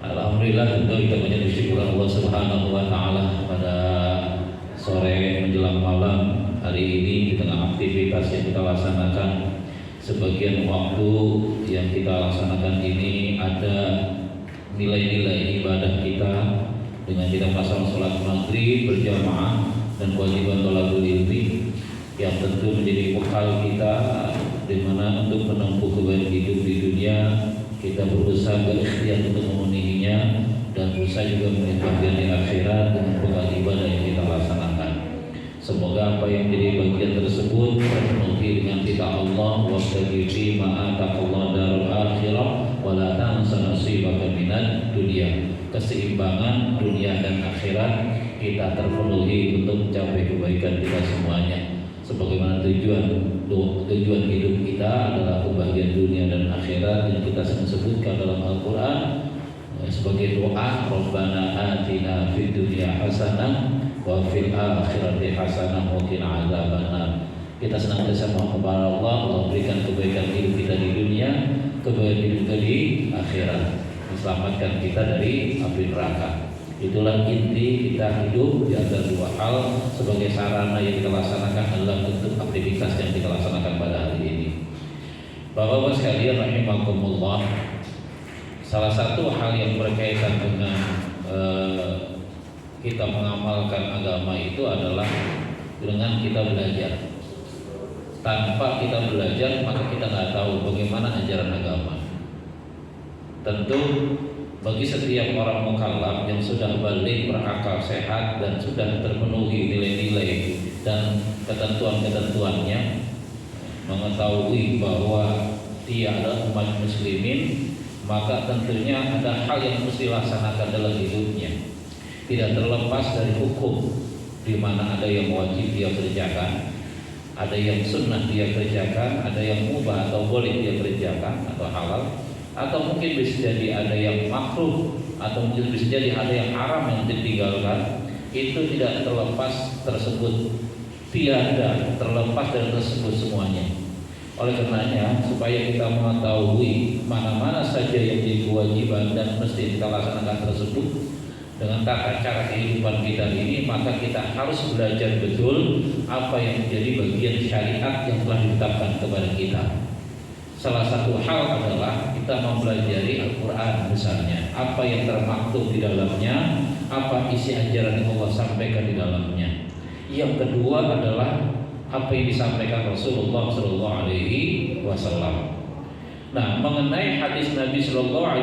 Alhamdulillah, tentu kita menjadi syukur Allah Subhanahu wa taala pada sore menjelang malam hari ini di tengah aktivitas yang kita laksanakan. Sebagian waktu yang kita laksanakan ini ada nilai-nilai ibadah kita dengan kita melaksanakan sholat maghrib berjamaah dan kewajiban thalabul ilmi yang tentu menjadi bekal kita di mana untuk menempuh kebaikan hidup di dunia kita berusaha berikhtiar untuk memenuhinya dan berusaha juga melihat bagian di akhirat dengan bekal ibadah yang kita laksanakan. Semoga apa yang menjadi bagian tersebut terpenuhi dengan kita Allah wabtaghi fi ma ataqallahu darul akhirah wa la tansa nasibaka minad dunya. Keseimbangan dunia dan akhirat kita terpenuhi untuk mencapai kebaikan kita semuanya. Sebagaimana tujuan hidup kita adalah kebahagiaan dunia dan akhirat yang kita sebutkan dalam Al-Quran sebagai doa Rabbana atina fid dunya hasanah wa fil akhirati hasanah wa qina adzabannar. Kita senantiasa mohon kepada Allah, Allah berikan kebaikan hidup kita di dunia, kebaikan hidup kita di akhirat, selamatkan kita dari api neraka. Itulah inti kita hidup di antara dua hal. Sebagai sarana yang kita laksanakan adalah bentuk aktivitas yang kita laksanakan pada hari ini. Bapak-bapak sekalian rahimakumullah, salah satu hal yang berkaitan dengan kita mengamalkan agama itu adalah dengan kita belajar. Tanpa kita belajar maka kita nggak tahu bagaimana ajaran agama. Tentu bagi setiap orang mukallaf yang sudah balik berakal sehat dan sudah terpenuhi nilai-nilai dan ketentuan-ketentuannya, mengetahui bahwa dia adalah umat muslimin, maka tentunya ada hal yang mesti laksanakan dalam hidupnya. Tidak terlepas dari hukum, di mana ada yang wajib dia kerjakan, ada yang sunnah dia kerjakan, ada yang mubah atau boleh dia kerjakan atau halal, atau mungkin bisa jadi ada yang makruh, atau mungkin bisa jadi ada yang haram yang ditinggalkan. Itu tidak terlepas tersebut, tiada terlepas dari tersebut semuanya. Oleh karenanya, supaya kita mengetahui mana-mana saja yang jadi kewajiban dan mesti kita laksanakan tersebut dengan tata cara kehidupan kita ini, maka kita harus belajar betul apa yang menjadi bagian syariat yang telah ditetapkan kepada kita. Salah satu hal adalah kita mempelajari Al-Quran misalnya, apa yang termaktub di dalamnya, apa isi ajaran yang Allah sampaikan di dalamnya. Yang kedua adalah apa yang disampaikan Rasulullah SAW. Nah, mengenai hadis Nabi SAW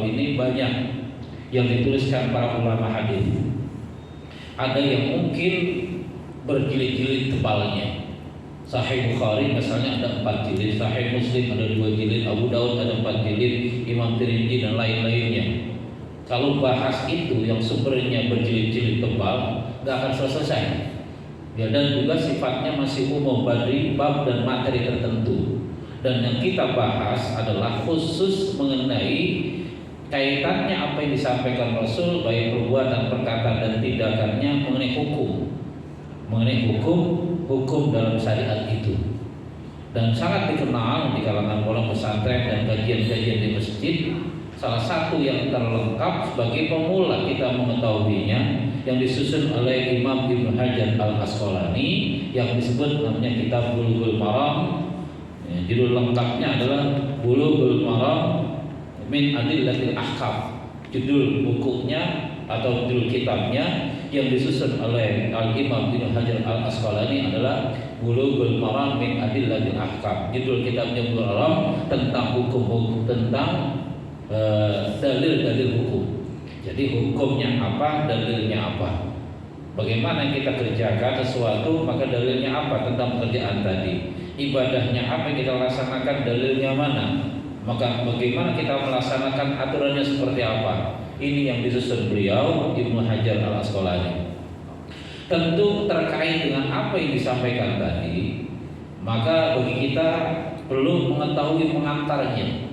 ini banyak yang dituliskan para ulama hadis. Ada yang mungkin berjilid-jilid tebalnya. Sahih Bukhari misalnya ada 4 jilid, Sahih Muslim ada 2 jilid, Abu Daud ada 4 jilid, Imam Tirmidzi dan lain-lainnya. Kalau bahas itu yang sumbernya berjilid-jilid tebal, nggak akan selesai. Ya, dan juga sifatnya masih umum dari bab dan materi tertentu. Dan yang kita bahas adalah khusus mengenai kaitannya apa yang disampaikan Rasul, baik perbuatan, perkataan dan tindakannya mengenai hukum. Mengenai hukum dalam syariat itu, dan sangat dikenal di kalangan pondok pesantren dan kajian-kajian di masjid. Salah satu yang terlengkap sebagai pemula kita mengetahuinya yang disusun oleh Imam Ibnu Hajar Al-Asqalani yang disebut namanya kitab Bulughul Maram. Judul lengkapnya adalah Bulughul Maram min Adillatil Ahkam. Judul bukunya atau judul kitabnya yang disusun oleh Al-Imam Ibnu Hajar Al-Asqalani adalah Bulughul Maram min Adillatil Ahkam. Judul kitabnya Bulughul Maram tentang hukum-hukum, tentang dalil-dalil hukum. Jadi hukumnya apa, dalilnya apa. Bagaimana kita kerjakan sesuatu, maka dalilnya apa tentang pekerjaan tadi. Ibadahnya apa yang kita laksanakan, dalilnya mana. Maka bagaimana kita melaksanakan aturannya seperti apa. Ini yang disusun beliau Ibnu Hajar Al-Asqalani. Tentu terkait dengan apa yang disampaikan tadi, maka bagi kita perlu mengetahui pengantarnya.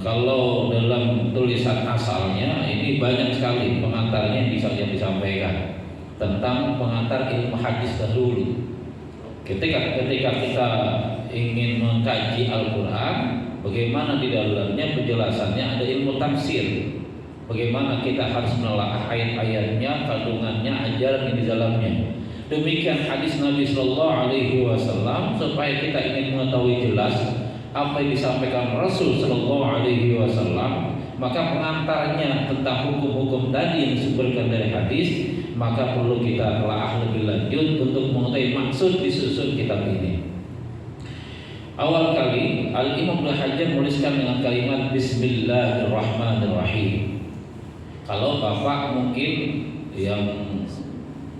Kalau dalam tulisan asalnya ini banyak sekali pengantarnya yang disampaikan tentang pengantar ilmu hadis dahulu. Ketika kita ingin mengkaji Al-Quran, bagaimana di dalamnya penjelasannya ada ilmu tafsir. Bagaimana kita harus menelaah ayat-ayatnya, kandungannya, ajaran yang di dalamnya. Demikian hadis Nabi Sallallahu Alaihi Wasallam, supaya kita ingin mengetahui jelas apa yang disampaikan Rasul Sallallahu Alaihi Wasallam, maka pengantarnya tentang hukum-hukum tadi yang disebutkan dari hadis, maka perlu kita telah lebih lanjut untuk mengetahui maksud disusun kitab ini. Awal kali Al-Imam Ibnu Hajar menuliskan dengan kalimat Bismillahirrahmanirrahim. Kalau Bapak mungkin yang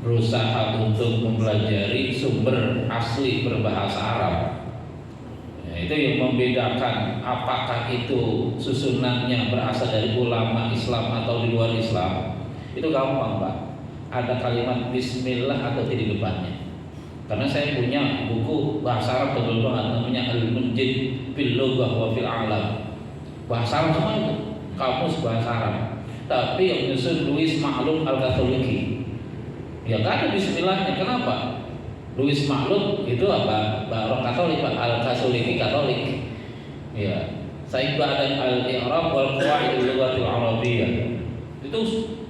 berusaha untuk mempelajari sumber asli berbahasa Arab, ya, itu yang membedakan apakah itu susunannya berasal dari ulama Islam atau di luar Islam, itu gampang Pak. Ada kalimat Bismillah atau di depannya. Karena saya punya buku bahasa Arab tebal banget, namanya Al-Munjid fil Lughah wa fil Alam. Bahasa Arab semua itu, kamus bahasa Arab. Tapi yang menyusun Louis Ma'lum Al-Katoliki, ya nggak ada Bismillahnya. Kenapa? Louis Ma'lum itu apa? Orang Katolik, Pak. Al-Katoliki Katolik. Ya, saya juga ada Al-I'rab wal Qawaid al-Lughatil Arabiyyah. Itu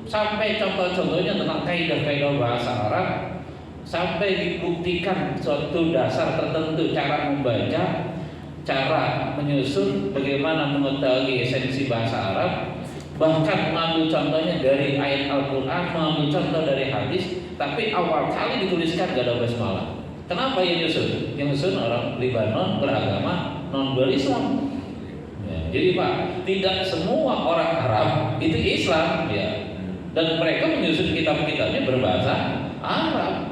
sampai contoh-contohnya tentang kaidah-kaidah bahasa Arab, sampai dibuktikan suatu dasar tertentu, cara membaca, cara menyusun, bagaimana mengetahui esensi bahasa Arab. Bahkan mengambil contohnya dari ayat Al-Quran, mengambil contoh dari hadis, tapi awal kali dituliskan gak ada basmalah. Kenapa yang nyusun? Yang nyusun orang Libanon beragama non-Islam. Ya, jadi Pak, tidak semua orang Arab itu Islam, ya. Dan mereka menyusun kitab-kitabnya berbahasa Arab.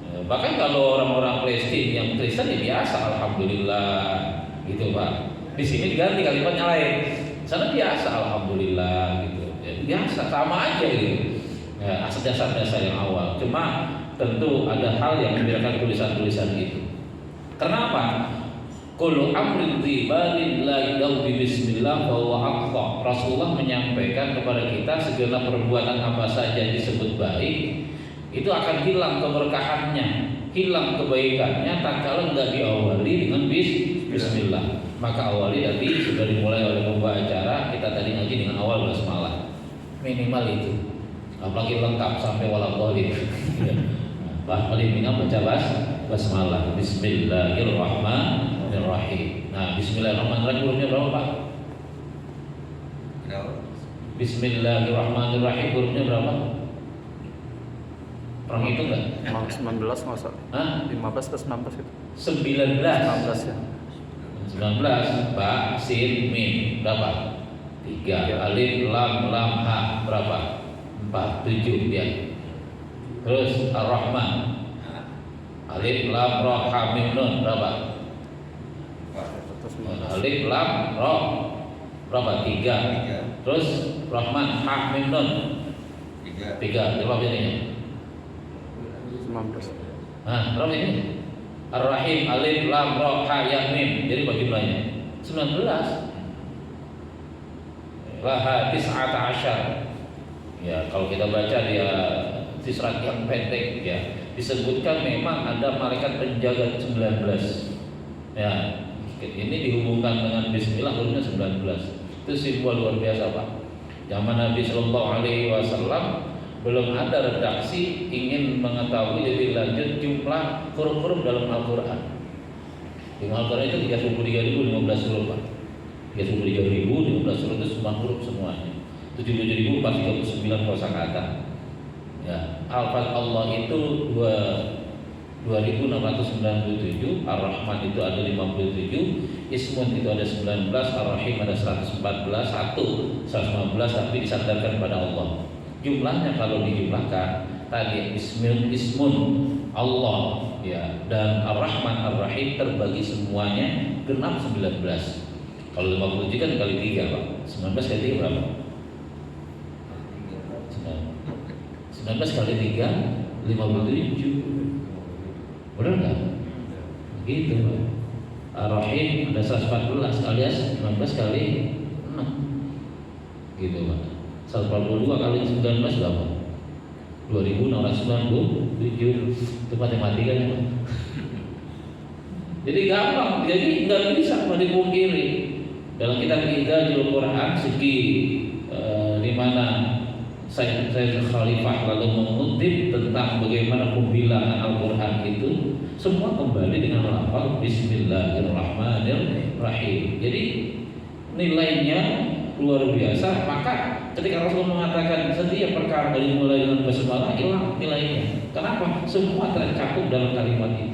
Ya, bahkan kalau orang-orang Palestina yang Kristen ya biasa, alhamdulillah, gitu Pak. Di sini diganti kalimatnya lain. Sana biasa, alhamdulillah gitu. Ya, biasa, sama aja gitu. Ya, dasar-dasar yang awal. Cuma tentu ada hal yang membedakan tulisan-tulisan itu. Kenapa? Kullu amrin dzibadin la yadau bi bismillah wa huwa aqta. Rasulullah menyampaikan kepada kita segala perbuatan apa saja disebut baik, itu akan hilang keberkahannya, hilang kebaikannya tatkala enggak diawali dengan bismillah. Maka awali tadi sudah dimulai oleh pembawa acara, kita tadi ngaji dengan awal basmalah. Minimal itu. Apalagi lengkap sampai waladhdallin. Minimal baca basmalah. Bismillahirrahmanirrahim. Nah, bismillahirrahmanirrahim hurufnya berapa, Pak? Bismillahirrahmanirrahim hurufnya berapa? Pernah itu enggak? 19 masa? Hah? 15 ke 19 itu? 19 ya. 19 ba sin mim berapa? 3. Alif lam ha berapa? 4. 7 dia. Terus Ar-Rahman, alif lam ra ha mim nun berapa? Alif lam ra berapa? 3. Terus Rahman ha mim nun 3. Berapa ini? 19. Nah, berapa ini? Ar-Rahim alif lam ra ha ya mim. Jadi bagi jumlahnya 19. Laha 19. Ya, kalau kita baca dia di surat yang pendek ya, disebutkan memang ada malaikat penjaga 19. Ya, ini dihubungkan dengan bismillah hurufnya 19. Itu simbol luar biasa, Pak. Zaman Nabi Sallallahu Alaihi Wasallam belum ada redaksi ingin mengetahui lebih lanjut jumlah huruf-huruf dalam Al-Quran. Di Al-Quran itu 33.015 huruf, Pak. 33.015 huruf itu semua huruf semuanya. 77.439 kosakata. Ya, alfaz Allah itu 2.697, Ar-Rahman itu ada 57, Ismun itu ada 19, Ar-Rahim ada 114, 115 tapi disandarkan pada Allah. Jumlahnya kalau dijumlahkan tadi ismun Allah ya, dan Ar-Rahman Ar-Rahim terbagi semuanya genap 19. Kalau 57 kan kali 3, Pak. 19 kali 3 berapa? 19 kali 3 57. Benar enggak? Gitu, Pak. Ar-Rahim ada 114 alias 19 kali 6. Gitu, Pak. 142 kali 19 berapa? 2697. Itu matematika ya, Pak. Jadi gampang, jadi nggak bisa dipungkiri. Dalam kitab Idzajul Quran segi di mana Sayyid Khalifah lalu mengutip tentang bagaimana pembilangan Al-Quran itu semua kembali dengan lafaz Bismillahirrahmanirrahim. Jadi nilainya luar biasa. Maka ketika Rasulullah mengatakan setiap perkara dari mulai dengan basmalah hilang nilainya. Kenapa? Semua tercakup dalam kalimat itu.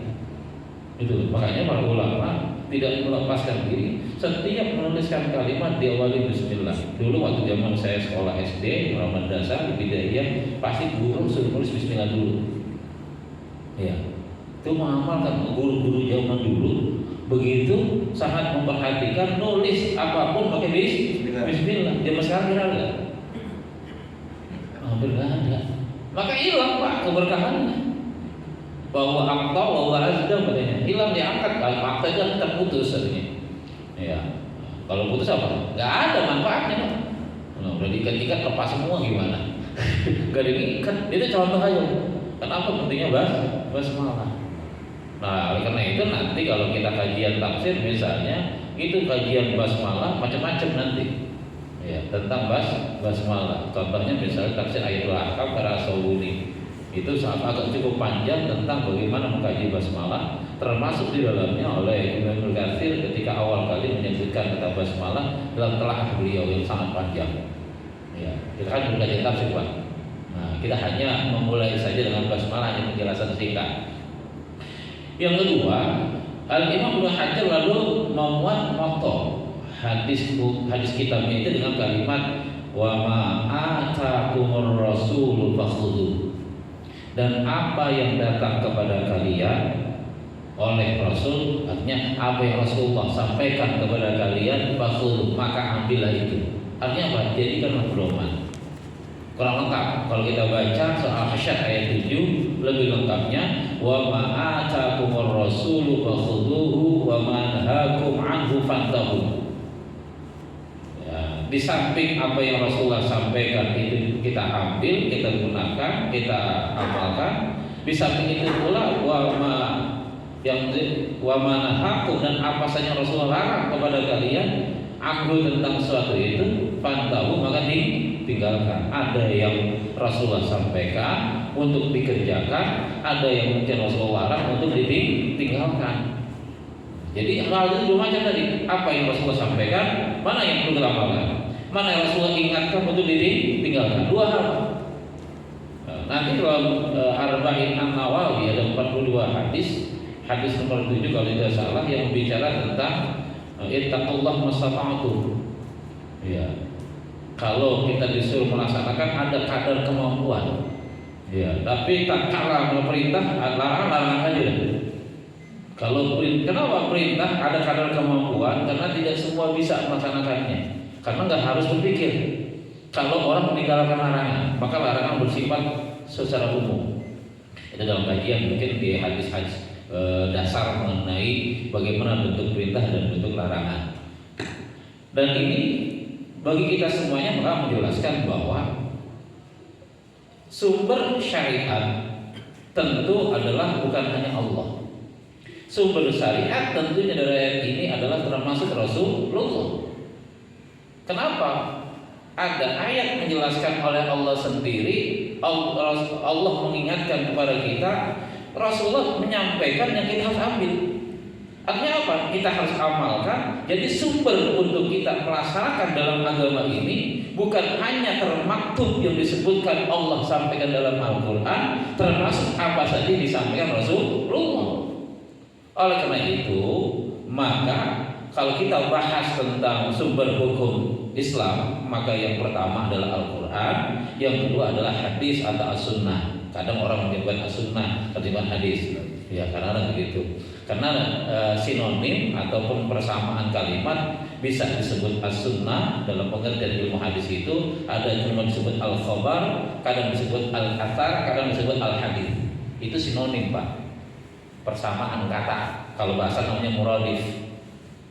Itu makanya para ulama tidak melepaskan diri setiap menuliskan kalimat diawali bismillah. Dulu waktu zaman saya sekolah SD, Muhammad Dasar, Bidayah, pasti guru suruh nulis bismillah dulu. Ya, itu mengamalkan guru-guru zaman dulu begitu sangat memperhatikan nulis apapun pakai bismillah. Zaman sekarang tidak ada, hampir nggak ada. Maka hilang Pak keberkahannya. Bahwa akta bahwa azda katanya hilang diangkat, akta itu terputus artinya. Ya, kalau putus apa? Nggak ada manfaatnya Pak. Nah, udah diikat-ikat lepas semua gimana? Gak diikat. Itu contoh aja. Kenapa pentingnya basmalah? Nah, oleh karena itu nanti kalau kita kajian tafsir misalnya itu kajian basmalah macam-macam nanti. Ya, tentang basmalah. Contohnya misalnya tafsir Ayatul Ahkam para Sawuni. Itu agak cukup panjang tentang bagaimana mengkaji basmalah, termasuk di dalamnya oleh Imam Al-Katsir ketika awal kali menyebutkan kata basmalah dalam telaah beliau yang sangat panjang. Ya, kita kan belajar tafsir Pak. Nah, kita hanya memulai saja dengan basmalah yang penjelasan singkat. Yang kedua, Al-Imam Ibnu Hajar lalu memuat moto hadis kitabnya itu dengan kalimat wa ma atakumur rasul fakhudhu. Dan apa yang datang kepada kalian oleh Rasul, artinya apa yang Rasulullah sampaikan kepada kalian, fakhudhu, maka ambillah itu. Artinya apa? Jadikanlah pedoman. Kurang lengkap kalau kita baca soal Hasyr ayat 7 lebih lengkapnya wa ma atakumur rasulu fakhudhuhu wa ma nahakum anhu fantahu. Di samping apa yang Rasulullah sampaikan itu kita ambil, kita gunakan, kita amalkan. Di samping itu pula wa manahakum dan apa saja Rasulullah larang kepada kalian ambil tentang sesuatu itu fantahu maka ditinggalkan. Ada yang Rasulullah sampaikan untuk dikerjakan, ada yang mungkin Rasulullah larang untuk ditinggalkan. Jadi hal itu dua macam tadi. Apa yang Rasulullah sampaikan, mana yang perlu kita amalkan, mana yang Rasulullah ingatkan untuk ditinggalkan. Dua hal. Nanti dalam Arba'in An-Nawawi ada 42 hadis. Hadis nomor 7 kalau tidak salah yang bicara tentang ittaqullah mastata'tum. Ya. Kalau kita disuruh melaksanakan ada kadar kemampuan. Ya, tapi tak kalah perintah, larang aja. Kalau kenapa perintah ada kadar kemampuan? Karena tidak semua bisa melaksanakannya. Karena nggak harus berpikir. Kalau orang meninggalkan larangan, maka larangan bersifat secara umum. Itu dalam kajian mungkin di hadis-hadis dasar mengenai bagaimana bentuk perintah dan bentuk larangan. Dan ini bagi kita semuanya maka menjelaskan bahwa sumber syariat tentu adalah bukan hanya Allah. Sumber syariat tentunya dari ayat ini adalah termasuk Rasulullah. Kenapa? Ada ayat menjelaskan oleh Allah sendiri. Allah mengingatkan kepada kita, Rasulullah menyampaikan yang kita harus ambil. Artinya apa? Kita harus amalkan. Jadi sumber untuk kita melaksanakan dalam agama ini bukan hanya termaktub yang disebutkan Allah sampaikan dalam Al-Quran, termasuk apa saja disampaikan Rasulullah. Oleh karena itu, maka kalau kita bahas tentang sumber hukum Islam, maka yang pertama adalah Al-Quran, yang kedua adalah hadis atau as-sunnah. Kadang orang menyebutkan as-sunnah ketimbang hadis, ya karena begitu. Karena sinonim ataupun persamaan kalimat bisa disebut as-sunnah dalam pengertian ilmu hadis itu ada cuma disebut al-khabar, kadang disebut al-athar, kadang disebut al-hadis. Itu sinonim Pak. Persamaan kata. Kalau bahasa namanya muradif.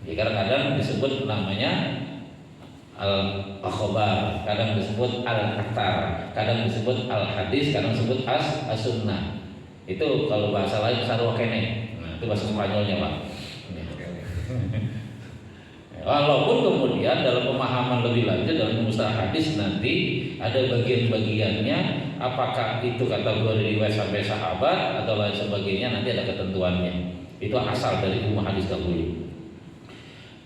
Ya, kadang-kadang disebut namanya al-khabar, kadang disebut al-athar, kadang disebut al-hadis, kadang disebut as-sunnah. Itu kalau bahasa lain sarwa kene. Nah, itu bahasa Spanyolnya, Pak. Walaupun kemudian dalam pemahaman lebih lanjut dalam mustalah hadis nanti ada bagian-bagiannya, apakah itu kategori riwayat sampai sahabat atau lain sebagainya, nanti ada ketentuannya. Itu asal dari ilmu hadis dahulu.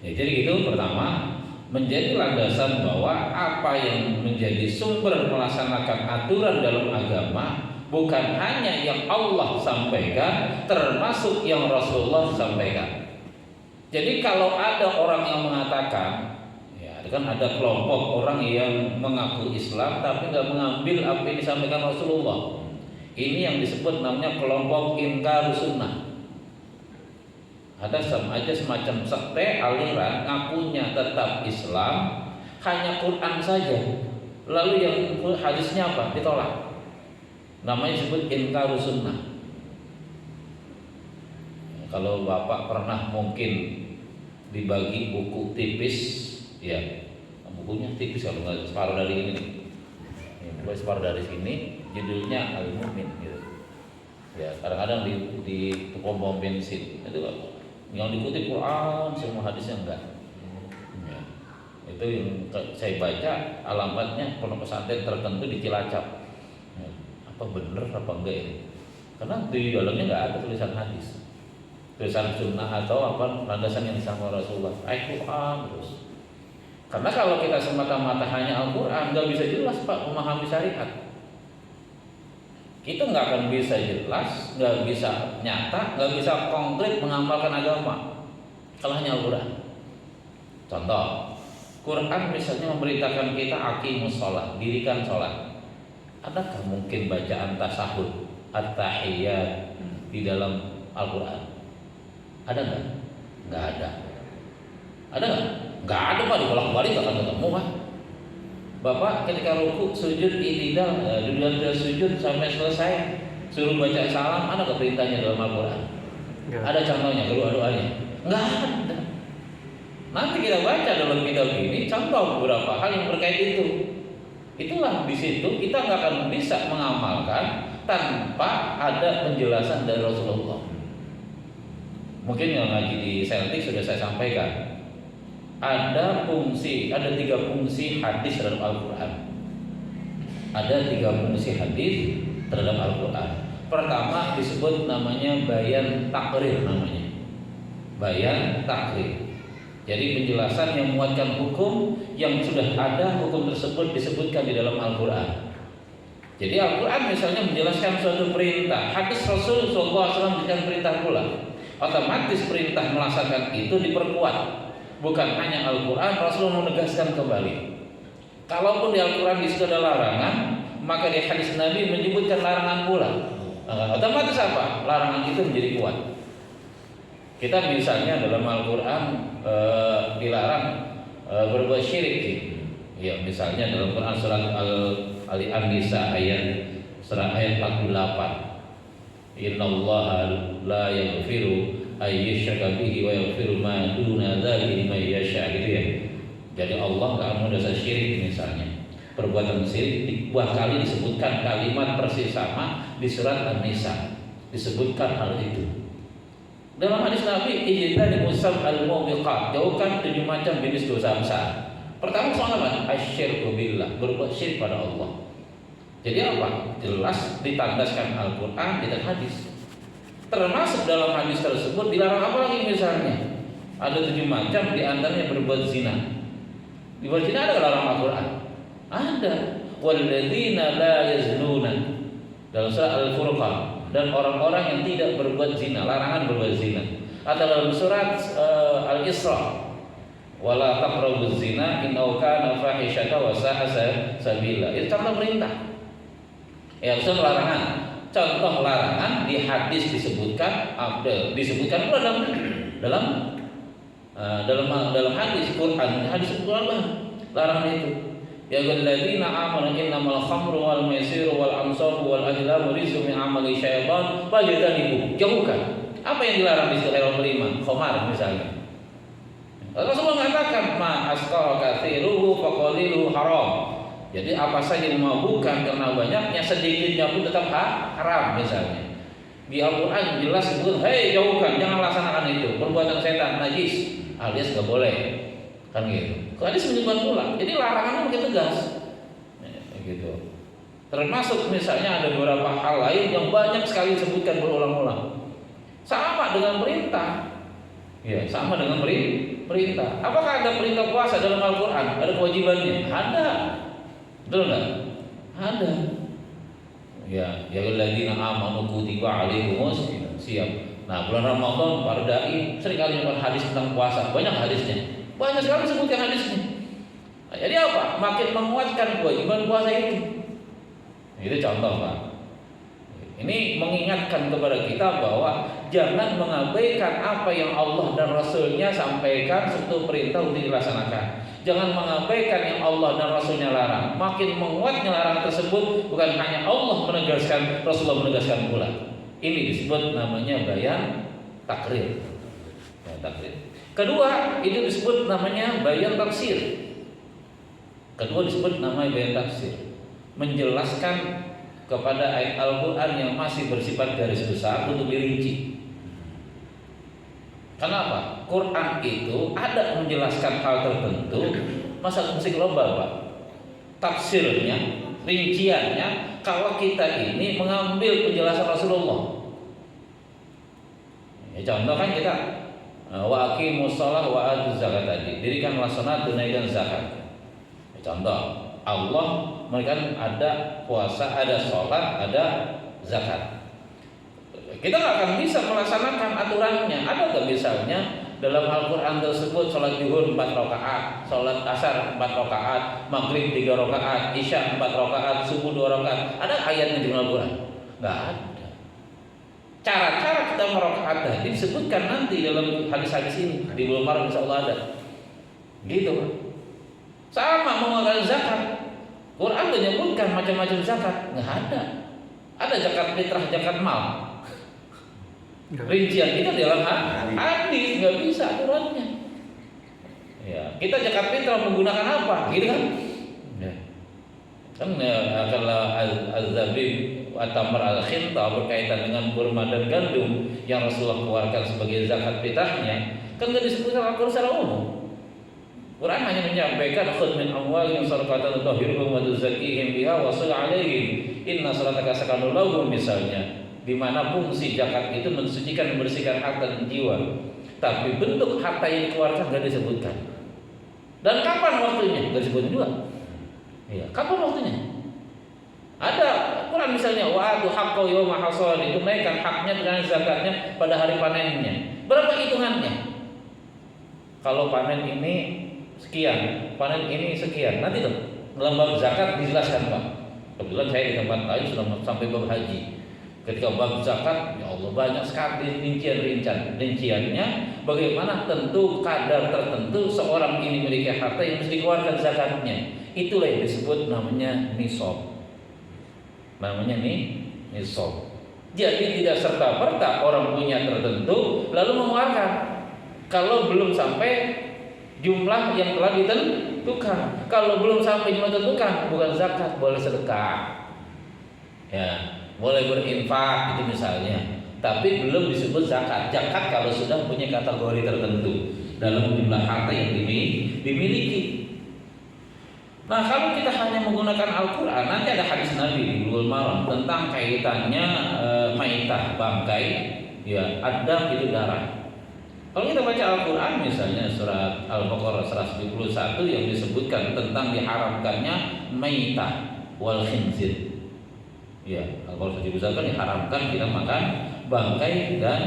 Ya, jadi itu pertama menjadi landasan bahwa apa yang menjadi sumber melaksanakan aturan dalam agama bukan hanya yang Allah sampaikan, termasuk yang Rasulullah sampaikan. Jadi kalau ada orang yang mengatakan, ya kan ada kelompok orang yang mengaku Islam tapi nggak mengambil apa yang disampaikan Rasulullah. Ini yang disebut namanya kelompok inkar sunnah. Ada sama aja semacam sekte aliran ngakunya tetap Islam, hanya Quran saja. Lalu yang hadisnya apa? Ditolak. Namanya disebut inkar sunnah. Kalau Bapak pernah mungkin dibagi buku tipis, ya bukunya tipis kalau nggak separuh dari ini, ya, separuh dari sini, judulnya Al-Mu'min gitu. Ya kadang-kadang di pom bensin itu yang dikutip Quran, semua hadisnya enggak. Ya, itu yang saya baca alamatnya pondok pesantren tertentu di Cilacap. Ya, apa bener apa enggak ini? Karena di dalamnya nggak ada tulisan hadis. Tulisan sunnah atau apa landasan yang disampaikan Rasulullah, Al-Quran terus. Karena kalau kita semata-mata hanya Al-Quran, nggak bisa jelas Pak memahami syariat. Kita nggak akan bisa jelas, nggak bisa nyata, nggak bisa konkret mengamalkan agama kalau hanya Al-Quran. Contoh, Quran misalnya memerintahkan kita aqimus sholat, dirikan sholat. Adakah mungkin bacaan tasahud, at-tahiyyat di dalam Al-Quran? Ada nggak? Nggak ada. Ada nggak? Nggak ada Pak, dibolak-balik nggak akan ketemu Pak. Bapak ketika ruku, sujud, i'tidal, duduk sujud sampai selesai, suruh baca salam, ada nggak perintahnya dalam Al-Quran? Ada contohnya, doa-doanya? Nggak ada. Nanti kita baca dalam kitab ini contoh beberapa hal yang terkait itu. Itulah di situ kita nggak akan bisa mengamalkan tanpa ada penjelasan dari Rasulullah. Mungkin yang ngaji di Celtic sudah saya sampaikan. Ada 3 fungsi hadis terhadap Al-Quran. Ada 3 fungsi hadis terhadap Al-Quran. Pertama disebut namanya bayan takrir namanya. Bayan takrir. Jadi penjelasan yang menguatkan hukum yang sudah ada, hukum tersebut disebutkan di dalam Al-Quran. Jadi Al-Quran misalnya menjelaskan suatu perintah, hadis Rasul SAW memberikan perintah pula. Otomatis perintah melaksanakan itu diperkuat. Bukan hanya Al-Quran, Rasul menegaskan kembali. Kalaupun di Al-Quran disitu ada larangan, maka di hadis Nabi menyebutkan larangan pula. Otomatis apa? Larangan itu menjadi kuat. Kita misalnya dalam Al-Quran dilarang berbuat syirik. Ya, misalnya dalam Quran surat Al-Nisa ayat 48. Innallaha la yaghfiru ayyushraka bihi wa yaghfiru ma duna dzalika liman yasha gitu ya. Jadi Allah enggak mau dosa syirik misalnya. Perbuatan syirik 2 kali disebutkan kalimat persis sama di surat An-Nisa. Disebutkan hal itu. Dalam hadis Nabi, ijtanibu sab'al mubiqat, jauhkan 7 macam jenis dosa besar. Pertama soal apa? Asyirku billah, berbuat syirik pada Allah. Jadi apa? Jelas ditandaskan Al-Quran dan hadis. Termasuk dalam hadis tersebut dilarang apa lagi misalnya? Ada 7 macam, diantaranya berbuat zina. Berbuat zina ada larang Al-Quran? Ada. Walladzina la yaznuna dalam surah Al-Furqan, dan orang-orang yang tidak berbuat zina, larangan berbuat zina. Atau dalam surat Al-Isra, wala taqrabuz zina innahu kana fahisyatan wa sa'a sabila. Itu contoh perintah. Ya, itu larangan. Contoh larangan di hadis disebutkan pula dalam hadis Quran, hadis Quran larangan itu. Ya alladzina amanu innamal khamru wal maisiru wal ansabu wal azlamu rizqun min amali syaitan fajtanibu. Jauhkan. Apa yang dilarang di surah Al-5? Khamar misalnya. Rasulullah mengatakan ma asqara katsiruhu faqaliluhu haram. Jadi apa saja yang memabukkan karena banyaknya, sedikitnya pun tetap haram misalnya. Di Al-Quran jelas disebut, hei jauhkan, jangan laksanakan itu, perbuatan setan najis, alias nggak boleh. Kan gitu. Kalau hadis menyebutkan pula, jadi larangannya makin tegas. Gitu. Termasuk misalnya ada beberapa hal lain yang banyak sekali disebutkan berulang-ulang. Sama dengan perintah. Ya, sama dengan perintah. Apakah ada perintah puasa dalam Al-Qur'an? Ada kewajibannya? Ada. Betul enggak? Ada. Ya, ya alladzina amanu kutiba alaikumus siap. Nah, bulan Ramadan para dai sering kali menyampaikan hadis tentang puasa, banyak hadisnya. Banyak sekali disebutkan hadisnya. Nah, jadi apa? Makin menguatkan kewajiban puasa itu. Itu contoh, Pak. Ini mengingatkan kepada kita bahwa jangan mengabaikan apa yang Allah dan Rasulnya sampaikan serta perintah untuk dilaksanakan. Jangan mengabaikan yang Allah dan Rasulnya larang. Makin menguatnya larangan tersebut, bukan hanya Allah menegaskan, Rasulullah menegaskan pula. Ini disebut namanya bayan takrir. Ya, takrir. Kedua, itu disebut namanya bayan tafsir. Kedua disebut namanya bayan tafsir. Menjelaskan kepada ayat Al-Quran yang masih bersifat garis besar untuk dirinci. Kenapa? Quran itu ada menjelaskan hal tertentu, masa mesti global, Pak. Tafsirnya, rinciannya, kalau kita ini mengambil penjelasan Rasulullah. Ya, contoh kan kita wa aqimus shalah wa atuz zakat tadi. Dirikanlah salat, tunaikan zakat. Ya, contoh, Allah memberikan ada puasa, ada sholat, ada zakat. Kita nggak akan bisa melaksanakan aturannya. Ada nggak misalnya dalam Al-Quran tersebut sholat zuhur 4 rakaat, sholat asar 4 rakaat, maghrib 3 rakaat, isya 4 rakaat, subuh 2 rakaat. Ada ayatnya di Al-Quran? Nggak ada. Cara-cara kita merakaat tadi disebutkan nanti dalam hadis-hadis ini. Di bulan Maret insya Allah ada. Gitu. Sama mengeluarkan zakat. Quran menyebutkan macam-macam zakat, nggak ada. Ada zakat fitrah, zakat mal. Rincian kita dalam hadis nggak bisa aturannya. Ya, kita zakat fitrah menggunakan apa? Gitu kan? Ya. Kan kalau al-zabib atau al-khinta berkaitan dengan kurma dan gandum yang Rasulullah keluarkan sebagai zakat fitrahnya, kan nggak disebutkan Al-Quran secara umum. Quran hanya menyampaikan khudh min amwalihim sadaqatan tutahhiruhum wa tuzakkihim biha wa shalli 'alaihim inna salataka sakanun lahum, misalnya, di mana fungsi zakat itu mensucikan, membersihkan harta dan jiwa. Tapi bentuk harta yang dikeluarkan tidak disebutkan. Dan kapan waktunya? Tidak disebutkan juga. Iya, kapan waktunya? Ada Quran misalnya wa atu haqqo yauma hasad, ditunaikan haknya dengan zakatnya pada hari panennya. Berapa hitungannya? Kalau panen ini sekian, panen ini sekian. Nanti tuh dalam bab zakat dijelaskan, Pak. Kebetulan saya di tempat lain sudah sampai bab haji. Ketika bab zakat, ya Allah, banyak sekali rinciannya. Bagaimana tentu kadar tertentu seorang ini memiliki harta yang mesti dikeluarkan zakatnya. Itulah yang disebut namanya nisab. Namanya nisab. Jadi tidak serta-merta orang punya tertentu lalu mengeluarkan kalau belum sampai jumlah yang telah ditentukan. Kalau belum sampai jumlah ditentukan, bukan zakat, boleh sedekah. Ya, boleh berinfak itu misalnya. Tapi belum disebut zakat. Zakat kalau sudah punya kategori tertentu dalam jumlah harta yang dimiliki. Nah, kalau kita hanya menggunakan Al-Quran, nanti ada hadis Nabi di Bulughul Maram tentang kaitannya maitah, bangkai, ya, adam itu darah. Kalau kita baca Al-Quran misalnya surat Al-Baqarah 171 yang disebutkan tentang diharamkannya maitah wal khinzir. Ya, Al-Quran disebutkan diharamkan kita makan bangkai dan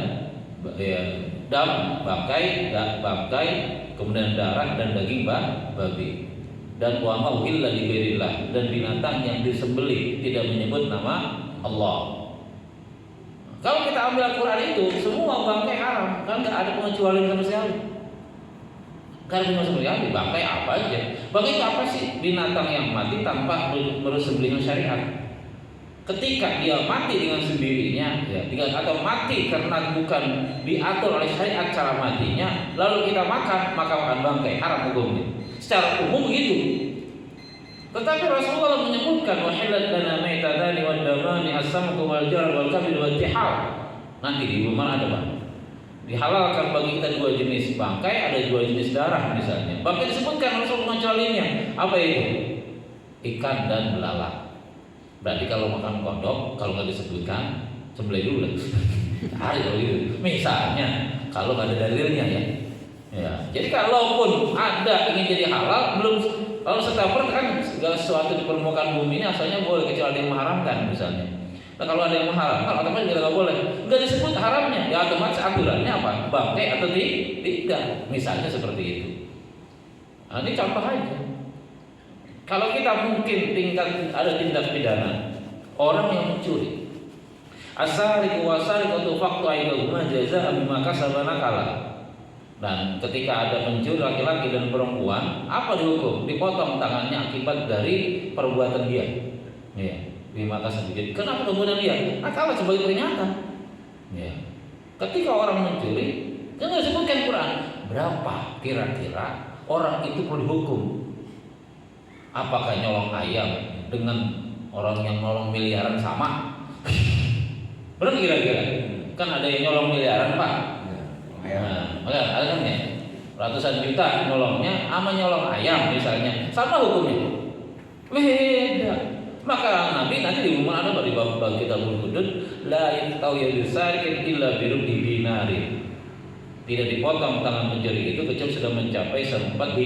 ya, dam, bangkai, kemudian darah dan daging babi. Dan wa ma uhilla li ghairillah, dan binatang yang disembelih tidak menyebut nama Allah. Kalau kita ambil Al-Quran itu, semua bangkai haram, kan nggak ada pengecualian sama sekali. Karena sama sekali bangkai apa aja. Bangkai itu apa sih? Binatang yang mati tanpa bersembelihan syariat. Ketika dia mati dengan sendirinya, ya, atau mati karena bukan diatur oleh syariat cara matinya, lalu kita makan, maka makan bangkai haram hukumnya. Secara umum begitu. Tetapi Rasulullah menyebutkan wahillat lana maitadani wad damani as-samku wal jar wal kabid wal tihal. Nanti di rumah ada, Pak. dihalalkan bagi kita 2 jenis bangkai, ada 2 jenis darah misalnya. Bangkai disebutkan Rasul mengecualinya. Apa itu? Ikan dan belalang. Berarti kalau makan kodok, kalau nggak disebutkan, sembelih dulu lah. Hari kalau gitu. Misalnya, kalau nggak ada dalilnya ya. Ya. Jadi kalaupun ada ingin jadi halal, belum kalau setapur kan segala sesuatu di permukaan bumi ini asalnya boleh kecuali ada yang mengharamkan misalnya. Nah kalau ada yang mengharamkan, otomatis kita nggak boleh. Nggak disebut haramnya, ya otomatis aturannya apa? Bangkai atau tidak? Misalnya seperti itu. Nah, ini contoh aja. Kalau kita mungkin ada tindak pidana orang yang mencuri, asariqu wasariqatu faqtu aydihuma jazaa'an bima kasaba nakala. Dan ketika ada pencuri laki-laki dan perempuan, apa dihukum? Dipotong tangannya akibat dari perbuatan dia. Ya. Bima kasaba. Kenapa perbuatan dia? Nakala sebagai peringatan. Ya. Ketika orang mencuri, jangan disebutkan Quran. Berapa kira-kira orang itu perlu dihukum? Apakah nyolong ayam dengan orang yang nyolong miliaran sama? Benar kira-kira? Kan ada yang nyolong miliaran Pak. Nah, ada kan ya? Ratusan juta nyolongnya, sama nyolong ayam misalnya, sama hukumnya? Beda. Maka Nabi nanti di rumah ada di bab kitab Hudud, la yaqtau yadusarikin illa birubdi dinarin. Tidak dipotong tangan pencuri itu kecuali sudah mencapai seperempat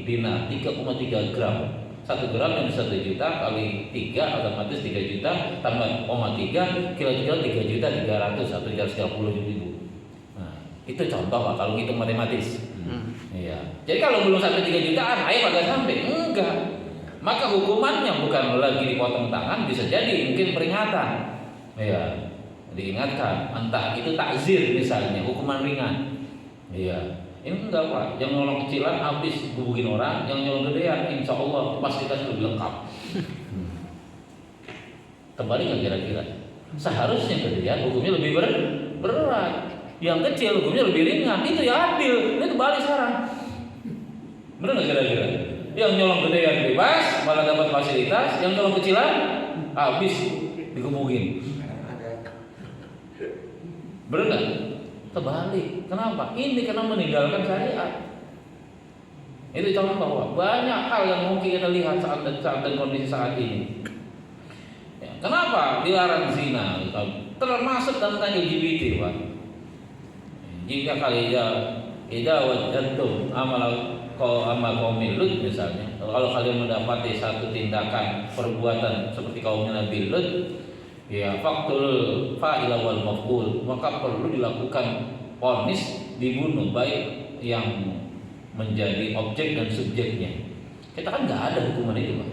dinar, 3,3 gram. 1 gram yang 1 juta kali 3 otomatis 3 juta tambah 0,3 kilo-kilo 3.300.000 atau 330.000. Nah, itu contoh Pak kalau ngitung matematis. Iya. Jadi kalau belum sampai 3 jutaan, ayo agak sampai. Enggak. Maka hukumannya bukan lagi dipotong tangan, bisa jadi mungkin peringatan. Iya. Diingatkan, entah itu takzir misalnya, hukuman ringan. Iya. Ini enggak Pak, yang nyolong kecilan habis gebukin orang, yang nyolong gedean insya Allah pastikan lebih lengkap. Kembali ke kira-kira, seharusnya gedean hukumnya lebih berat, yang kecil hukumnya lebih ringan, itu ya adil. Ini kembali sekarang, benar nggak kira-kira? Yang nyolong gedean bebas, malah dapat fasilitas, yang nyolong kecilan habis digebukin. Benar nggak? Terbalik. Kenapa? Ini karena meninggalkan syariat. Itu contoh bahwa banyak hal yang mungkin kita lihat saat dan kondisi saat ini. Ya, kenapa dilarang zina? Termasuk tentang LGBT, Pak. Jika kalian wajadtum amal kaum Lut misalnya, kalau kalian mendapati satu tindakan perbuatan seperti kaumnya Nabi Lut, ya faktul fa'ila wal maf'ul, maka perlu dilakukan vonis dibunuh baik yang menjadi objek dan subjeknya. Kita kan nggak ada hukuman itu Pak.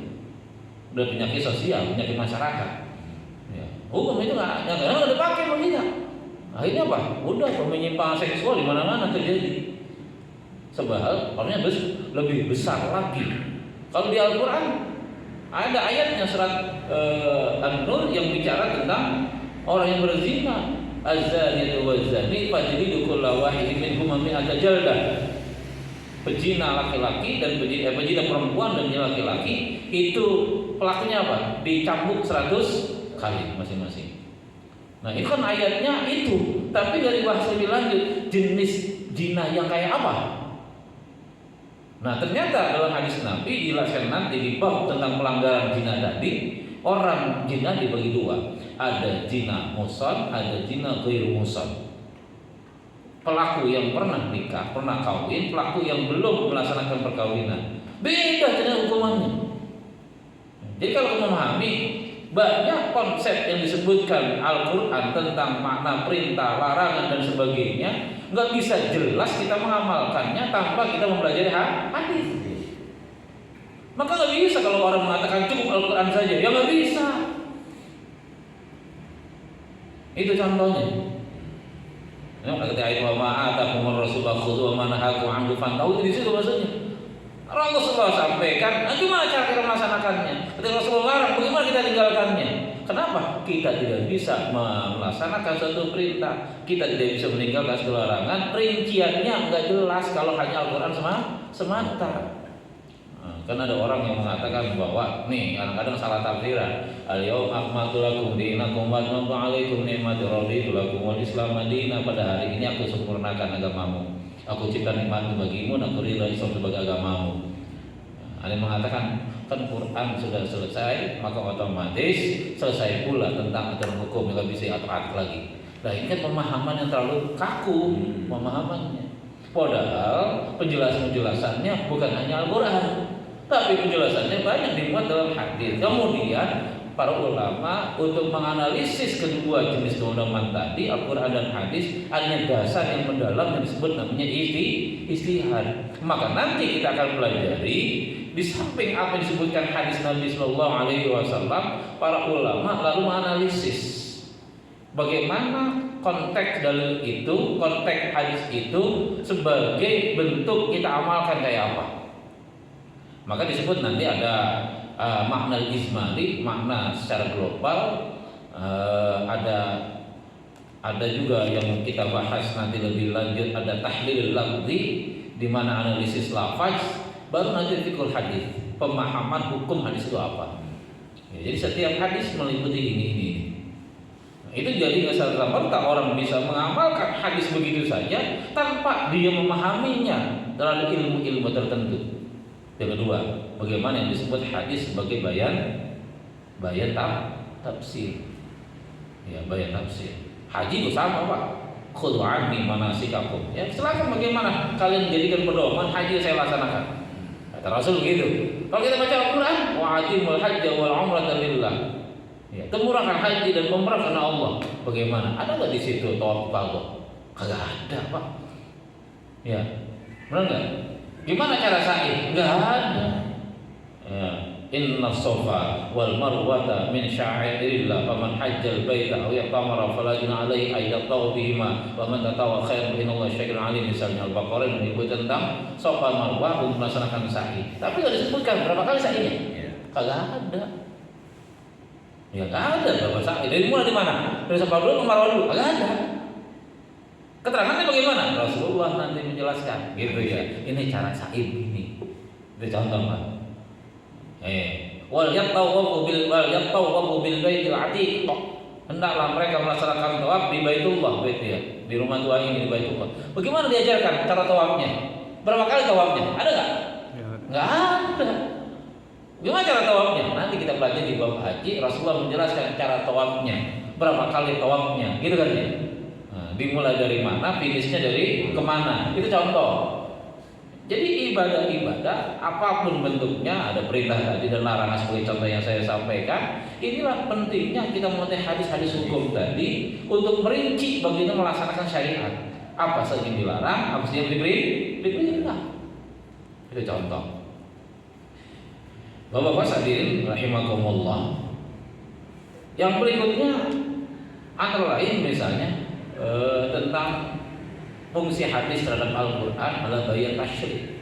Udah penyakit sosial, penyakit masyarakat. Ya. Hukum itu nggak dipakai Pak kita. Akhirnya apa? Udah penyimpangan seksual di mana-mana terjadi. Sebab orangnya lebih besar lagi. Kalau di Al-Quran ada ayatnya surat An-Nur yang bicara tentang orang yang berzina, az-zaniyatu waz-zani fajlidu kulla wahidin minhum mi'ata jaldah. Pezina laki-laki dan pezina perempuan dan laki-laki itu pelakunya apa? Dicambuk 100 kali masing-masing. Nah, itu kan ayatnya itu, tapi dari bahasa lebih lanjut jenis zina yang kayak apa? Nah ternyata dalam hadis Nabi dijelaskan nanti di bab tentang pelanggaran zina tadi, orang zina dibagi 2, ada zina muhsan, ada zina ghairu muhsan. Pelaku yang pernah nikah, pernah kawin, pelaku yang belum melaksanakan perkawinan, beda dengan hukumannya. Jadi kalau memahami banyak konsep yang disebutkan Al-Quran tentang makna perintah, larangan dan sebagainya, nggak bisa jelas kita mengamalkannya tanpa kita mempelajari hadis. Maka nggak bisa kalau orang mengatakan cukup Al-Quran saja, ya nggak bisa. Itu contohnya. Ya, ketika ayat wa ma'atakumur rasul fakhudhu wa manahakum anhu fantahu, di situ maksudnya. Rasulullah sampaikan, nah gimana cara kita melaksanakannya? Ketika Rasulullah larang, bagaimana kita tinggalkannya? Kenapa? Kita tidak bisa melaksanakan suatu perintah, kita tidak bisa meninggalkan suatu larangan. Rinciannya nggak jelas kalau hanya Al-Quran semata. Nah, Kan ada orang yang mengatakan bahwa nih kadang-kadang salah tafsiran. Al-yauma akmaltu lakum dinakum wa atmamtu 'alaikum ni'mati wa raditu lakumul Islam madina. Pada hari ini aku sempurnakan agamamu. Aku cipta nikmatku bagimu dan aku ridha Islam sebagai agamamu. Ada yang mengatakan kan Quran sudah selesai, maka otomatis selesai pula tentang aturan hukum, yang bisa diatur-atur lagi. Nah ini kan pemahaman yang terlalu kaku pemahamannya. Padahal penjelasannya bukan hanya Al-Quran, tapi penjelasannya banyak dimuat dalam hadis. Kemudian para ulama untuk menganalisis kedua jenis keutamaan tadi, Al-Quran dan hadis, ada dasar yang mendalam yang disebut namanya ijtihad. Maka nanti kita akan pelajari di samping apa yang disebutkan hadis Nabi Shallallahu Alaihi Wasallam, para ulama lalu menganalisis bagaimana konteks dalil itu, konteks hadis itu sebagai bentuk kita amalkan kayak apa. Maka disebut nanti ada makna ijmali, makna secara global, ada juga yang kita bahas nanti lebih lanjut, ada tahlil lafzi di mana analisis lafaz, baru nanti fikul hadis, pemahaman hukum hadis itu apa. Ya, jadi setiap hadis meliputi ini. Nah, itu jadi nggak serta-merta orang bisa mengamalkan hadis begitu saja tanpa dia memahaminya terhadap ilmu-ilmu tertentu. Yang kedua, bagaimana yang disebut hadis sebagai bayan tafsir. Ya, bayan tafsir. Haji itu sama Pak. Khudhu anni manasikakum. Ya, silakan bagaimana kalian jadikan pedoman haji saya laksanakan. Kata Rasul gitu. Kalau kita baca Al-Quran, wa'atimul hajja wal umrata lillah. Ya, temurahkan haji dan umrah karena Allah. Bagaimana? Ada nggak di situ tawaf qadha? Kagak ada Pak. Ya, benar nggak? Gimana cara sa'i? Nggak ada. Ya. Inna sofa wal marwata min sya'airillah faman hajjal baita aw yaqamara fala junah alaihi ay yatawa bihima wa man tatawa khairan innallaha syakirun alim. Misalnya Al-Baqarah menyebut tentang sofa marwah untuk melaksanakan sa'i. Tapi enggak disebutkan berapa kali sa'inya. Kagak ada. Ya enggak ada berapa sa'i. Dari mulai di mana? Dari sofa dulu ke marwah dulu. Kagak ada. Keterangannya bagaimana? Rasulullah nanti menjelaskan gitu ya. Ini cara sa'i ini. Itu contoh Pak. Wal yatawafu bil baitil atiq. Hendaklah mereka melaksanakan tawaf di Baitullah, di rumah Tuhan ini, di Baitullah. Bagaimana diajarkan cara tawafnya? Berapa kali tawafnya? Ada enggak? Enggak ada. Gimana cara tawafnya? Nanti kita pelajari di bab haji. Rasulullah menjelaskan cara tawafnya, berapa kali tawafnya, gitu kan ya? Nah, dimulai dari mana, finishnya dari kemana? Itu contoh. Jadi ibadah-ibadah apapun bentuknya, ada perintah tadi dan larangan sebagai contoh yang saya sampaikan. Inilah pentingnya kita mengetahui hadis-hadis hukum tadi untuk merinci bagaimana melaksanakan syariat. Apa saja yang dilarang, apa saja yang diperintah. Itu contoh. Bapak-bapak hadirin rahimakumullah. Yang berikutnya antara lain misalnya tentang fungsi hadis terhadap Al-Quran adalah bayan tasyri'.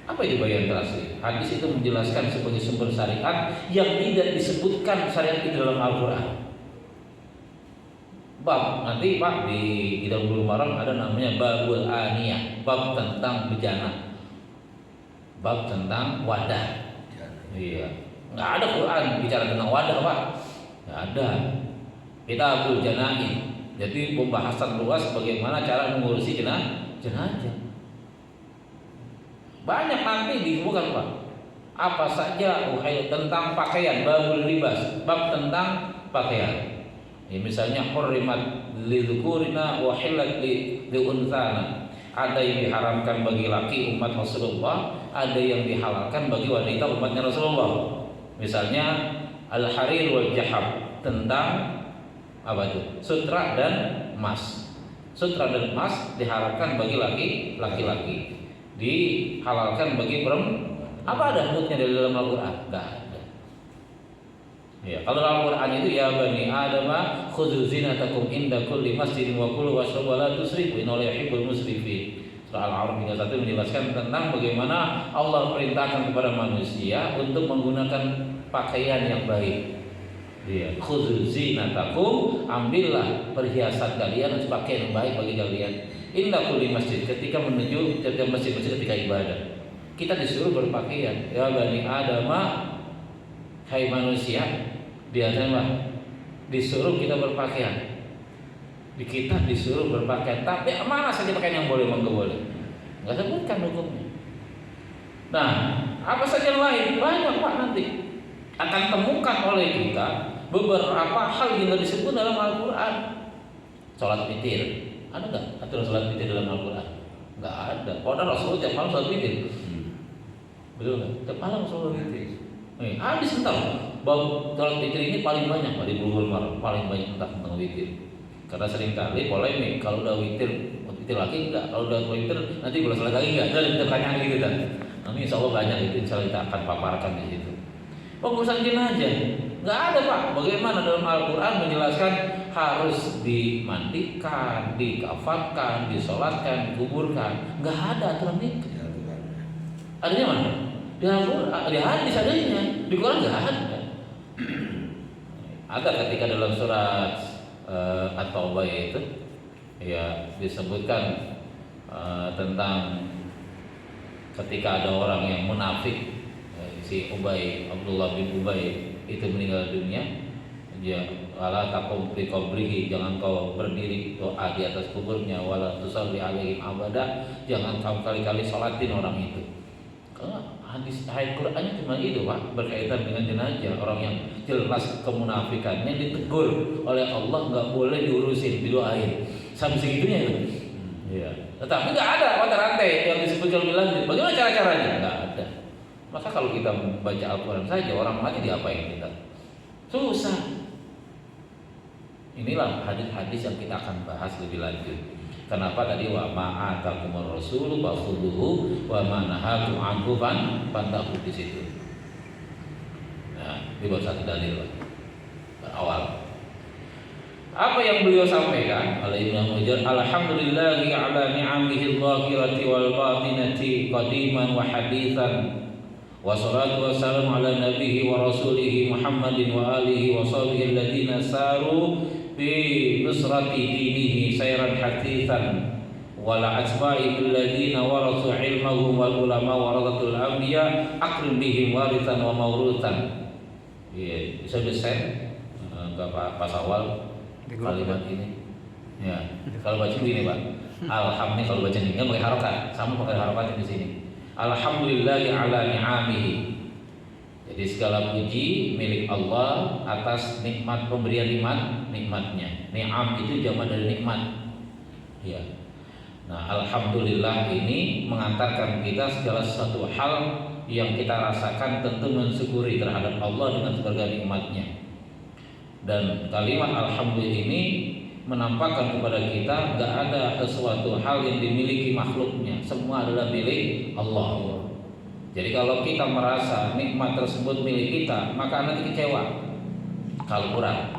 Apa itu bayan tasyri'? Hadis itu menjelaskan sebagai sumber syariat yang tidak disebutkan syariat itu dalam Al-Quran. Bab nanti Pak di dalam Bulughul Maram ada namanya babul aniyah, bab tentang bejana, bab tentang wadah. Iya, nggak ada Quran bicara tentang wadah Pak, nggak ada. Kitabul Janaiz. Jadi pembahasan luas bagaimana cara mengurusi jenazah. Banyak nanti disebutkan Pak. Apa saja tentang pakaian, babul libas, bab tentang pakaian. Ya, misalnya hurrimat lidzukurina wa hilat liuntsana. Ada yang diharamkan bagi laki umat Rasulullah, ada yang dihalalkan bagi wanita umatnya Rasulullah. Misalnya al-harir wal jahab, tentang apa itu? Sutra dan emas. Sutra dan emas diharamkan bagi laki-laki, dihalalkan bagi perempuan. Apa ada hududnya dari dalam Al-Quran? Enggak ada. Ya, kalau dalam Al-Quran itu ya bani Adam khudzu zinatakum inda kulli masjidin wa kulu washrabu wa la tusrifu innahu la yuhibbul musrifin. Surah Al-A'raf 31 menjelaskan tentang bagaimana Allah perintahkan kepada manusia untuk menggunakan pakaian yang baik. Ya, khudzu zinatakum, ambillah perhiasan kalian, pakaian yang baik bagi kalian. Inna kulli masjid, ketika menuju setiap masjid ketika ibadah. kita disuruh berpakaian. Ya bani Adam, hai manusia, biasanya disuruh kita berpakaian. Kita disuruh berpakaian, tapi mana saja pakaian yang boleh, enggak boleh. Enggak sebutkan hukumnya. Nah, apa saja yang lain banyak Pak, nanti akan temukan oleh kita beberapa hal yang disebut dalam Al-Quran. Sholat witir, ada nggak aturan sholat witir dalam Al-Quran? Nggak ada. Padahal Rasulullah tiap malam sholat witir. Betul nggak? Tiap malam sholat witir. Habis entar bab sholat witir ini paling banyak Pak di Bulughul Maram, paling banyak tentang witir. Karena seringkali polemik, kalau udah witir lagi enggak, kalau udah witir nanti boleh sholat lagi enggak? Ada pertanyaan gitu kan. Nanti insya Allah banyak itu, insya Allah kita akan paparkan di situ. Pengurusan jenazah nggak ada Pak. Bagaimana dalam Al-Quran menjelaskan harus dimandikan, dikafankan, disolatkan, dikuburkan? Nggak ada aturan itu. Adanya mana? Di Al-Quran, di hadis adanya. Di Quran nggak ada. Ada ketika dalam surat At-Taubah itu ya disebutkan tentang ketika ada orang yang munafik, si Abdullah bin Ubay itu meninggal dunia, ya wala taqum fi qabrihi, jangan kau berdiri doa di atas kuburnya, wala tusalli alaihi abada, jangan kau kali-kali salatin orang itu. Karena hadis ayat Qur'annya cuma itu Pak, berkaitan dengan jenazah, orang yang jelas kemunafikannya ditegur oleh Allah, nggak boleh diurusin, didoain. Sampai segitunya itu. Ya. Tetapi nggak ada mata rantai yang disebutkan lebih lanjut. Bagaimana cara-caranya? Nggak ada. Maka kalau kita baca Al-Quran saja, orang mati diapain kita? Susah. Inilah hadis-hadis yang kita akan bahas lebih lanjut. Kenapa tadi wa ma'atakumur rasulu fakhudhuhu wa ma nahakum anhu fantahu di situ. Nah, ini baru satu dalil awal. Apa yang beliau sampaikan oleh Imam Mujar, alhamdulillahi ala ni'amihi al-zahirati wal batinati qadiman wa hadithan, wa salatu wa salam ala nabihi wa rasulihi Muhammadin wa alihi wa sahbihi alladhina saru bi nusrati dinihi sayran hadithan, wa la asba'i alladhina warathu ilmahum wal ulama warathatul anbiya akrim bihim warithan wa mawruthan. Ya, bisa di-share enggak Pak Awal kalimat ini. Ya, kalau baca begini Pak. Alhamdulillah, kalau baca ini enggak pakai harokat, sama pakai harokat di sini. Alhamdulillahi ala ni'amihi. Jadi segala puji milik Allah atas nikmat, pemberian nikmatnya. Ni'am itu jamak dari nikmat. Ya. Nah, alhamdulillah ini mengantarkan kita segala sesuatu hal yang kita rasakan tentu mensyukuri terhadap Allah dengan segala nikmatnya. Dan kalimat alhamdulillah ini menampakkan kepada kita tidak ada sesuatu hal yang dimiliki makhluknya, semua adalah milik Allah. Jadi kalau kita merasa nikmat tersebut milik kita, maka nanti kecewa kalau kurang.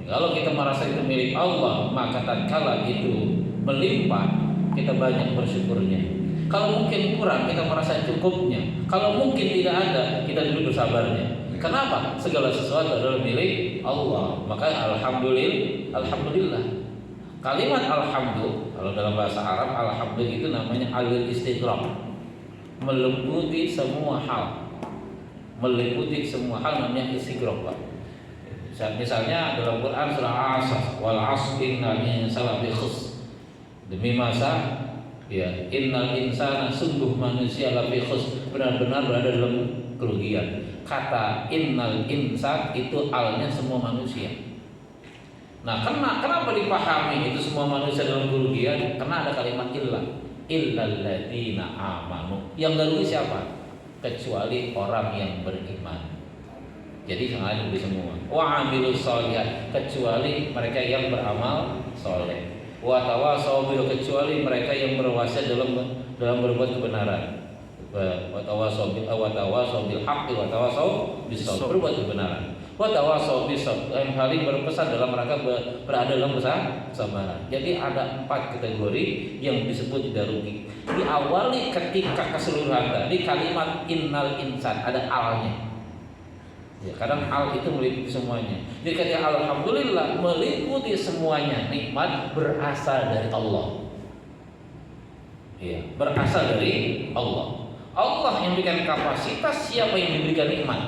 Kalau kita merasa itu milik Allah, maka tatkala itu melimpah, kita banyak bersyukurnya. Kalau mungkin kurang, kita merasa cukupnya. Kalau mungkin tidak ada, kita dulu bersabarnya. Kenapa? Segala sesuatu adalah milik Allah. Maka alhamdulillah. Kalimat alhamdulillah, kalau dalam bahasa Arab alhamdulillah itu namanya alil istidrak, meliputi semua hal. Meliputi semua hal namanya istidrak, Pak. Misalnya dalam Quran surah As-Asr, wal 'asri innal insana lafi khusr. Demi masa, ya, innal insana, sungguh manusia lafi khusr, benar-benar berada dalam kerugian. Kata innal insan itu alnya semua manusia. Nah, kenapa dipahami itu semua manusia dalam kerugian? Karena ada kalimat illal ladzina amanu. Yang gak rugi siapa? Kecuali orang yang beriman. Jadi sangat rugi semua. Wa amilus sholihat, kecuali mereka yang beramal soleh. Wa tawassaw bil, kecuali mereka yang berwasiat dalam berbuat kebenaran. Wa tawassaw bil haqqi wa tawassaw bis sabr, berbuat kebenaran. Wa tawassaw bis sabr, yang paling berpesan dalam rangka berada dalam kesabaran. Jadi ada 4 kategori yang disebut tidak rugi. Diawali ketika keseluruhan tadi kalimat innal insan, ada alnya. Ya, kadang al itu meliputi semuanya. Jadi ketika alhamdulillah meliputi semuanya, nikmat berasal dari Allah. Ya, berasal dari Allah. Allah yang memberikan kapasitas, siapa yang diberikan nikmat?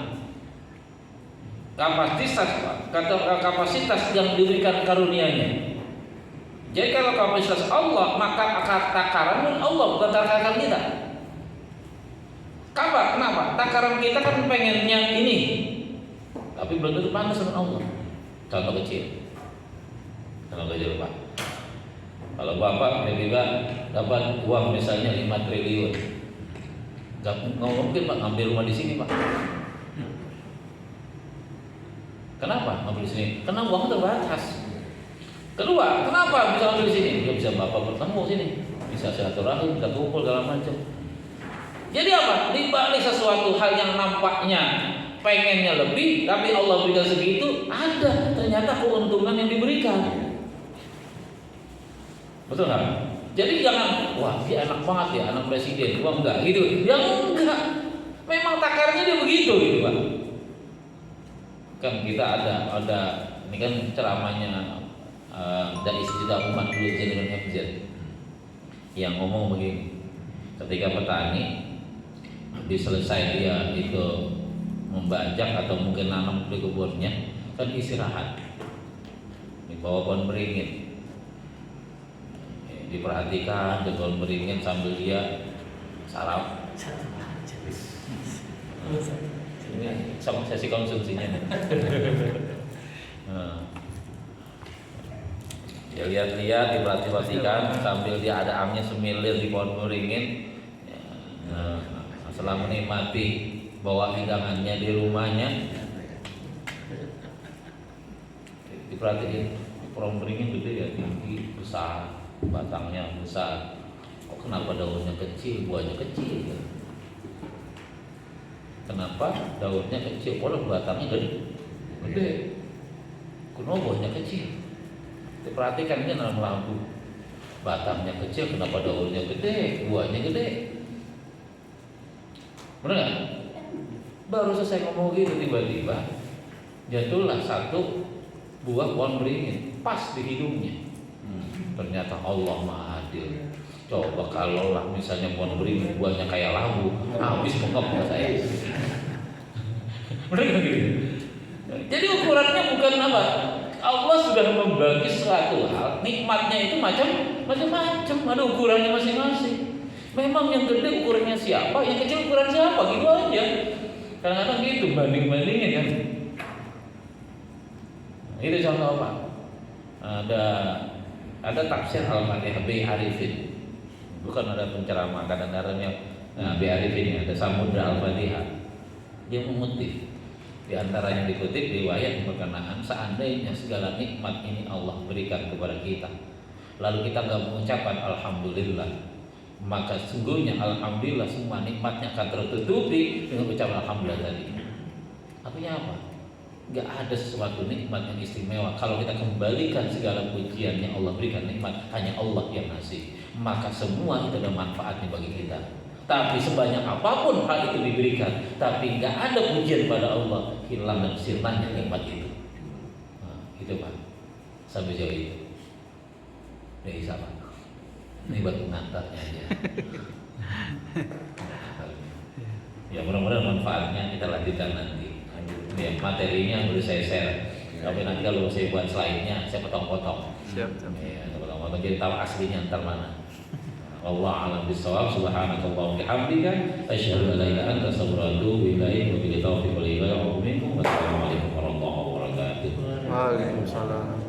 Kapasitas yang diberikan karunia-Nya. Jadi kalau kapasitas Allah, maka takaran Allah, bukan takaran kita. Kenapa? Takaran kita kan pengennya ini, tapi belum tentu pantas dengan Allah. Contoh kecil, Pak. Kalau Bapak tiba-tiba dapat uang misalnya 5 triliun, nggak mungkin Pak ngambil rumah di sini Pak. Kenapa ngambil di sini? Karena uang terbatas. Kedua, kenapa bisa ngambil di sini? Ya bisa Bapak bertemu sini, bisa silaturahim, bisa kumpul segala macam. Jadi apa? Di balik sesuatu hal yang nampaknya pengennya lebih, tapi Allah berikan segitu, ada ternyata keuntungan yang diberikan. Betul nggak? Jadi jangan, wah dia enak banget ya, anak presiden, wah enggak gitu. Ya enggak, memang takarnya dia begitu gitu Pak. Kan kita ada ini kan ceramahnya dari Sejuta Umat dulu Jenderal MZ yang ngomong begini, ketika petani habis selesai dia itu membajak atau mungkin nanam di kebunnya, kan istirahat di bawah pohon beringin, diperhatikan di pohon beringin sambil dia sarap. Ini sama sesi konsumsinya. Dia lihat-lihat, diperhatikan sambil dia ada angin semilir di pohon beringin. Setelah menikmati bawa hidangannya di rumahnya, diperhatiin pohon beringin gede ya, tinggi, besar, batangnya besar. Kok kenapa daunnya kecil, buahnya kecil ya? Kenapa daunnya kecil, walau batangnya gede? Kenapa buahnya kecil? Diperhatikan ini dalam lampu, batangnya kecil, kenapa daunnya gede, buahnya gede? Benar nggak? Baru selesai ngomong gitu tiba-tiba jatuhlah satu buah pohon beringin pas di hidungnya. Ternyata Allah Maha Adil. Coba kalau lah misalnya pohon beringin buahnya kayak labu, habis mengapa saya? Benar nggak gitu? Jadi ukurannya bukan apa? Allah sudah membagi suatu hal, nikmatnya itu macam-macam, ada ukurannya masing-masing. Memang yang gede ukurannya siapa, yang kecil ukuran siapa, gitu aja. Kadang-kadang gitu banding-bandingin kan. Itu contoh apa? Ada tafsir Al-Fatihah B. Arifin. Bukan ada penceramah, kadang-kadang yang B. Arifin ada Samudra Al-Fatihah. Dia mengutip. Di antara yang dikutip riwayat berkenaan seandainya segala nikmat ini Allah berikan kepada kita, lalu kita nggak mengucapkan alhamdulillah, maka sungguhnya alhamdulillah semua nikmatnya akan tertutupi dengan ucapan alhamdulillah tadi. Artinya apa? Gak ada sesuatu nikmat yang istimewa kalau kita kembalikan segala pujian yang Allah berikan, nikmat hanya Allah yang ngasih, maka semua itu ada manfaatnya bagi kita. Tapi sebanyak apapun hal itu diberikan, tapi nggak ada pujian pada Allah, hilang dan sirnanya nikmat itu. Nah, itu Pak, sampai jauh itu. Dari sama. Ini buat pengantarnya aja. Ya mudah-mudahan manfaatnya kita lanjutkan nanti. Ya, materinya baru saya share. Tapi nanti kalau saya buat slide-nya, saya potong-potong. Siap. Ya, potong-potong jadi tahu aslinya ntar mana. Wallahu a'lam bishawab. Subhanakallahumma wa bihamdika asyhadu an la ilaha illa anta astaghfiruka wa atubu ilaik. Wa billahi taufiq wal hidayah. Wassalamu alaikum warahmatullahi wabarakatuh. Waalaikumsalam.